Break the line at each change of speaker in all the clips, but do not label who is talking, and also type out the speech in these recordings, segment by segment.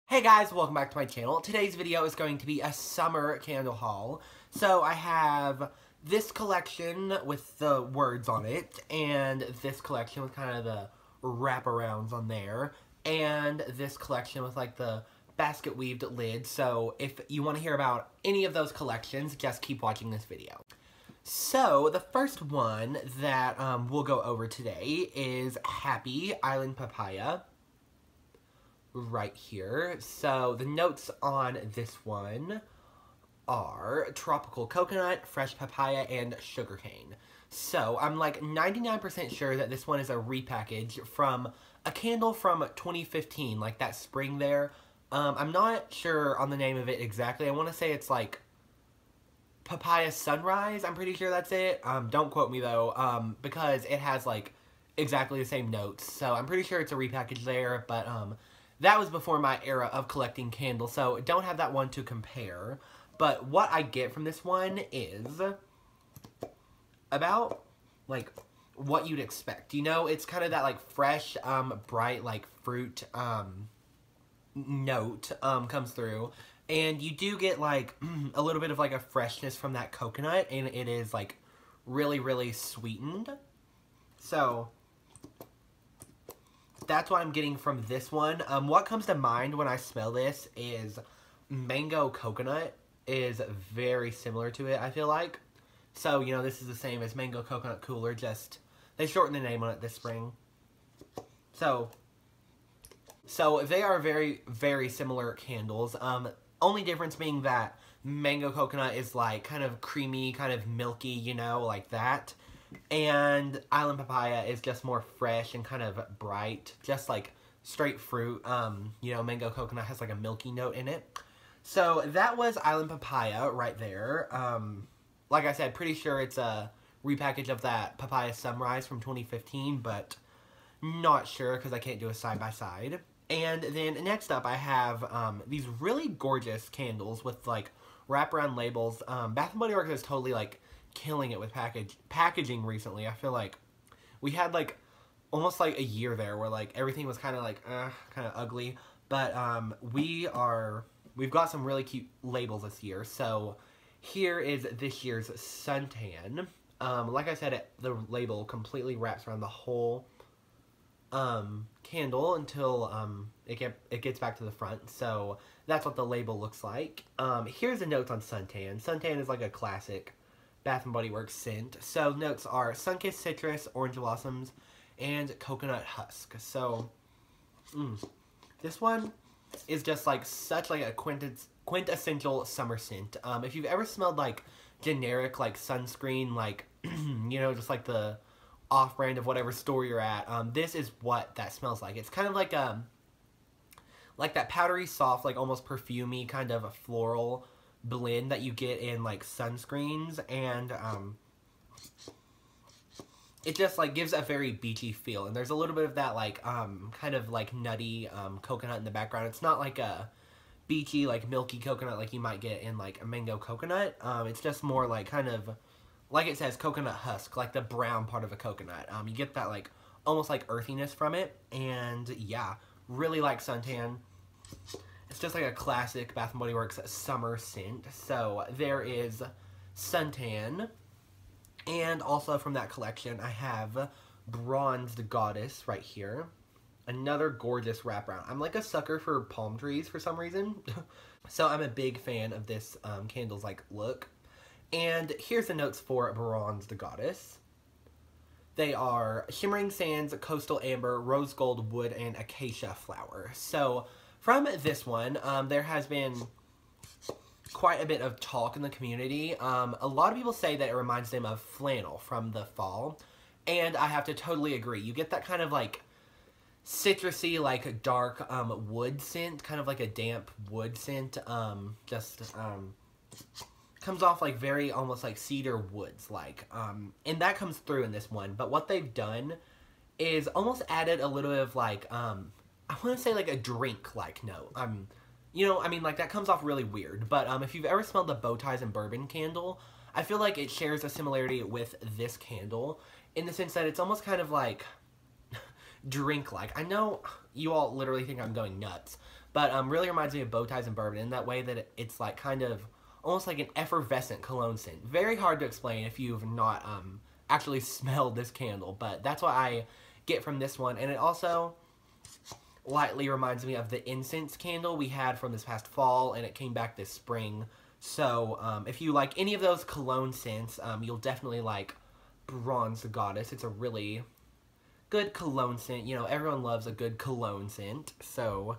Hey guys, welcome back to my channel. Today's video is going to be a summer candle haul. So I have this collection with the words on it, and this collection with kind of the wraparounds on there, and this collection with like the basket weaved lid. So if you want to hear about any of those collections, just keep watching this video. So the first one that we'll go over today is Happy Island Papaya. Right here. So the notes on this one are tropical coconut, fresh papaya, and sugarcane. So I'm like 99% sure that this one is a repackage from a candle from 2015, like that spring there. I'm not sure on the name of it exactly. I want to say it's like Papaya Sunrise. I'm pretty sure that's it. Don't quote me though, because it has like exactly the same notes. So I'm pretty sure it's a repackage there, but that was before my era of collecting candles, so don't have that one to compare. But what I get from this one is about, like, what you'd expect. You know, it's kind of that, like, fresh, bright, like, fruit, note, comes through. And you do get, like, a little bit of, like, a freshness from that coconut, and it is, like, really, really sweetened. So that's what I'm getting from this one. What comes to mind when I smell this is mango coconut is very similar to it, I feel like. So, you know, this is the same as mango coconut cooler, just they shortened the name on it this spring. So they are very, very similar candles. Only difference being that mango coconut is like kind of creamy, kind of milky, you know, like that. And Island Papaya is just more fresh and kind of bright, just like straight fruit. You know, mango coconut has like a milky note in it. So that was Island Papaya right there. Like I said, pretty sure it's a repackage of that Papaya Sunrise from 2015, but not sure because I can't do a side-by-side. And then next up I have these really gorgeous candles with like wraparound labels. Bath & Body Works is totally like killing it with packaging recently. I feel like we had like almost like a year there where like everything was kind of like kind of ugly, but we've got some really cute labels this year. So here is this year's suntan. Like I said, the label completely wraps around the whole candle until it gets back to the front. So that's what the label looks like. Here's the notes on suntan. Suntan is like a classic Bath & Body Works scent. So notes are sun-kissed citrus, orange blossoms, and coconut husk. So this one is just like such like a quintessential summer scent. If you've ever smelled like generic like sunscreen, like you know, just like the off-brand of whatever store you're at, this is what that smells like. It's kind of like that powdery soft, like almost perfumey kind of a floral blend that you get in like sunscreens, and it just like gives a very beachy feel, and there's a little bit of that like kind of like nutty coconut in the background. It's not like a beachy like milky coconut like you might get in like a mango coconut. It's just more like kind of like it says coconut husk, like the brown part of a coconut. You get that like almost like earthiness from it, and yeah, really like suntan. It's just like a classic Bath & Body Works summer scent. So there is suntan. And also from that collection, I have Bronzed Goddess right here. Another gorgeous wraparound. I'm like a sucker for palm trees for some reason. So I'm a big fan of this candle's like look. And here's the notes for Bronzed Goddess. They are shimmering sands, coastal amber, rose gold wood, and acacia flower. So from this one, there has been quite a bit of talk in the community. A lot of people say that it reminds them of flannel from the fall, and I have to totally agree. You get that kind of like citrusy, like dark wood scent, kind of like a damp wood scent. Comes off like very almost like cedar woods like, and that comes through in this one. But what they've done is almost added a little bit of like I want to say like a drink-like note. You know, I mean, like, that comes off really weird. But if you've ever smelled the Bow Ties and Bourbon candle, I feel like it shares a similarity with this candle in the sense that it's almost kind of like drink-like. I know you all literally think I'm going nuts, But really reminds me of bow ties and bourbon in that way that it's like kind of almost like an effervescent cologne scent. Very hard to explain if you've not actually smelled this candle, but that's what I get from this one. And it also lightly reminds me of the incense candle we had from this past fall, and it came back this spring. So if you like any of those cologne scents, you'll definitely like Bronze Goddess. It's a really good cologne scent. You know, everyone loves a good cologne scent. So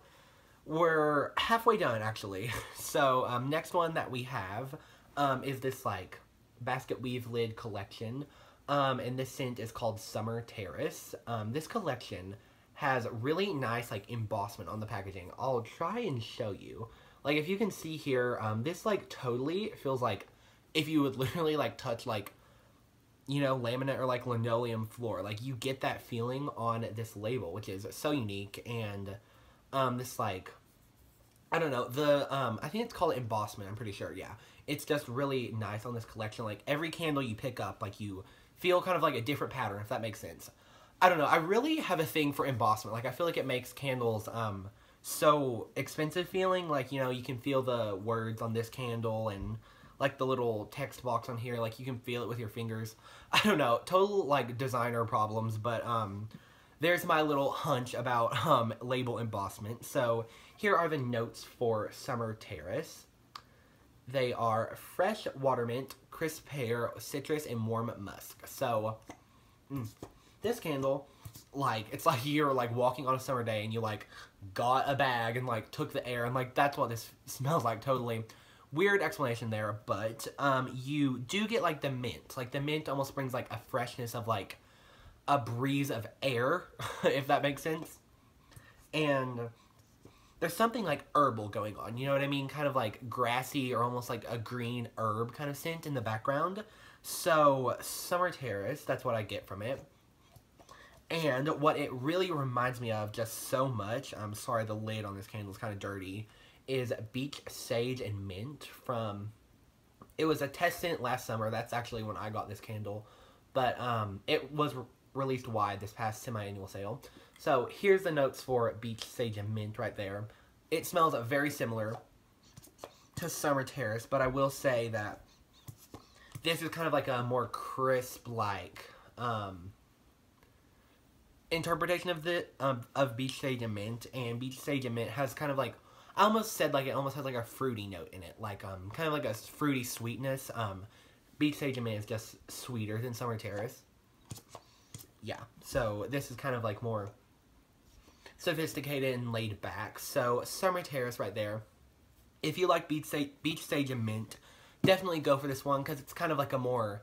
we're halfway done, actually. So next one that we have is this like basket weave lid collection. And this scent is called Summer Terrace. This collection has really nice like embossment on the packaging. I'll try and show you. Like if you can see here, this like totally feels like if you would literally like touch like, you know, laminate or like linoleum floor. Like you get that feeling on this label, which is so unique. And this like, I don't know, the I think it's called embossment, I'm pretty sure. Yeah, it's just really nice on this collection. Like every candle you pick up, like you feel kind of like a different pattern, if that makes sense. I don't know, I really have a thing for embossment. Like I feel like it makes candles so expensive feeling. Like, you know, you can feel the words on this candle and like the little text box on here, like you can feel it with your fingers. I don't know, total like designer problems, but there's my little hunch about label embossment. So here are the notes for Summer Terrace. They are fresh watermint, crisp pear, citrus, and warm musk. So this candle, like, it's like you're like walking on a summer day and you like got a bag and like took the air, and like that's what this smells like. Totally weird explanation there, but you do get like the mint. Like the mint almost brings like a freshness of like a breeze of air, if that makes sense. And there's something like herbal going on, you know what I mean? Kind of like grassy or almost like a green herb kind of scent in the background. So Summer Terrace, that's what I get from it. And what it really reminds me of just so much, I'm sorry the lid on this candle is kind of dirty, is Beach Sage and Mint from, it was a test scent last summer. That's actually when I got this candle. But it was released wide this past semi-annual sale. So here's the notes for Beach Sage and Mint right there. It smells very similar to Summer Terrace, but I will say that this is kind of like a more crisp, like, interpretation of the of Beach Sage and Mint. And Beach Sage and Mint has kind of like, I almost said like it almost has like a fruity note in it, like kind of like a fruity sweetness. Beach Sage and Mint is just sweeter than Summer Terrace. Yeah, so this is kind of like more sophisticated and laid back. So Summer Terrace right there. If you like Beach Sage and Mint, definitely go for this one because it's kind of like a more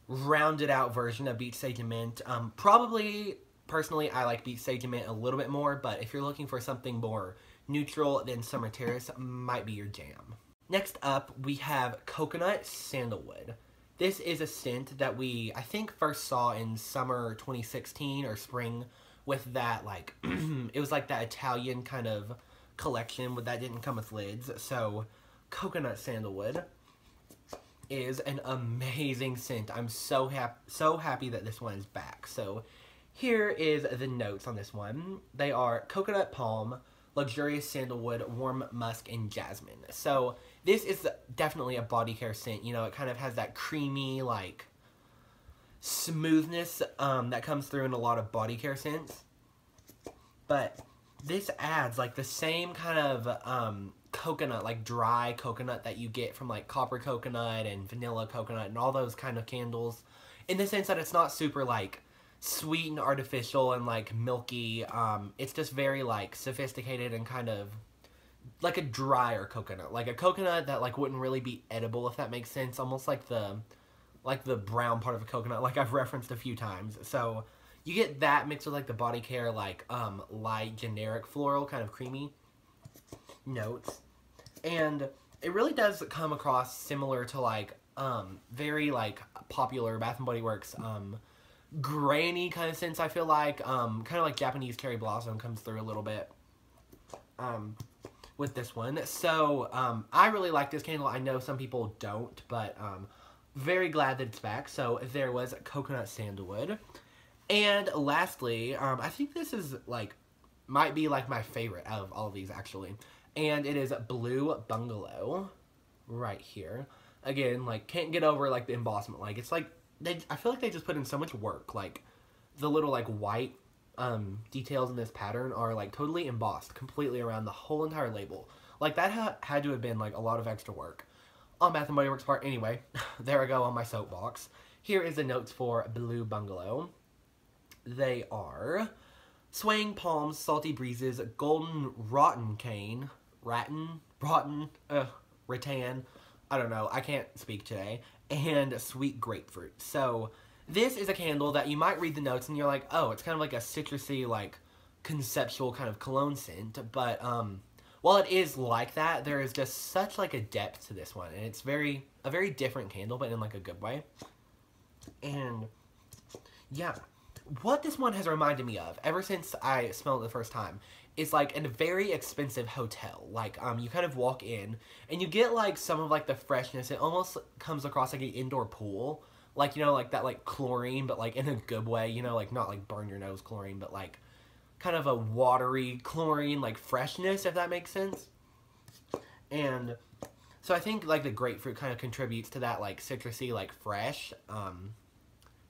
rounded out version of Beach Sage and Mint. Probably, personally, I like Beach Sage and Mint a little bit more, but if you're looking for something more neutral, then Summer Terrace might be your jam. Next up, we have Coconut Sandalwood. This is a scent that we, I think, first saw in summer 2016 or spring with that, like, it was like that Italian kind of collection that didn't come with lids. So, Coconut Sandalwood is an amazing scent. I'm so happy that this one is back. So, here is the notes on this one. They are coconut palm, luxurious sandalwood, warm musk, and jasmine. So this is definitely a body care scent. You know, it kind of has that creamy, like, smoothness that comes through in a lot of body care scents. But this adds, like, the same kind of coconut, like, dry coconut that you get from, like, copper coconut and vanilla coconut and all those kind of candles. In the sense that it's not super, like, sweet and artificial and like milky. It's just very like sophisticated and kind of like a drier coconut, like a coconut that like wouldn't really be edible, if that makes sense. Almost like the brown part of a coconut, like I've referenced a few times. So you get that mixed with like the body care, like light generic floral kind of creamy notes, and it really does come across similar to like very like popular Bath and Body Works grainy kind of scents. I feel like kind of like Japanese cherry blossom comes through a little bit with this one. So I really like this candle. I know some people don't, but very glad that it's back. So there was Coconut Sandalwood. And lastly, I think this is like might be like my favorite out of all of these actually. And it is Blue Bungalow right here. Again, like can't get over like the embossment. Like it's like I feel like they just put in so much work. Like the little like white details in this pattern are like totally embossed completely around the whole entire label. Like that had to have been like a lot of extra work on Bath & Body Works part. Anyway, there I go on my soapbox. Here is the notes for Blue Bungalow. They are swaying palms, salty breezes, golden rotten cane, rattan, I don't know, I can't speak today, and sweet grapefruit. So this is a candle that you might read the notes and you're like, oh, it's kind of like a citrusy, like conceptual kind of cologne scent, but while it is like that, there is just such like a depth to this one, and it's a very different candle, but in like a good way. And yeah, what this one has reminded me of ever since I smelled it the first time is like a very expensive hotel. Like you kind of walk in and you get like some of like the freshness. It almost comes across like an indoor pool, like, you know, like that like chlorine, but like in a good way, you know, like not like burn your nose chlorine, but like kind of a watery chlorine like freshness, if that makes sense. And so I think like the grapefruit kind of contributes to that like citrusy like fresh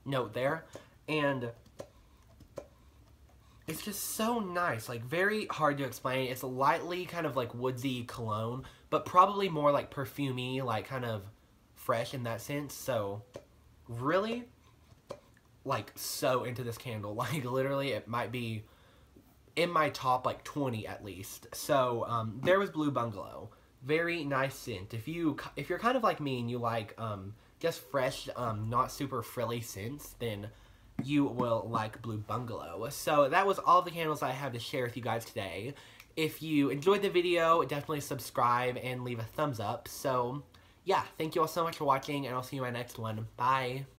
note there. And it's just so nice, like very hard to explain. It's a lightly kind of like woodsy cologne, but probably more like perfumey, like kind of fresh in that sense. So really like so into this candle. Like literally it might be in my top like 20 at least. So there was Blue Bungalow. Very nice scent. If you're kind of like me and you like just fresh, not super frilly scents, then you will like Blue Bungalow. So that was all the candles I have to share with you guys today. If you enjoyed the video, definitely subscribe and leave a thumbs up. So yeah, thank you all so much for watching, and I'll see you in my next one. Bye!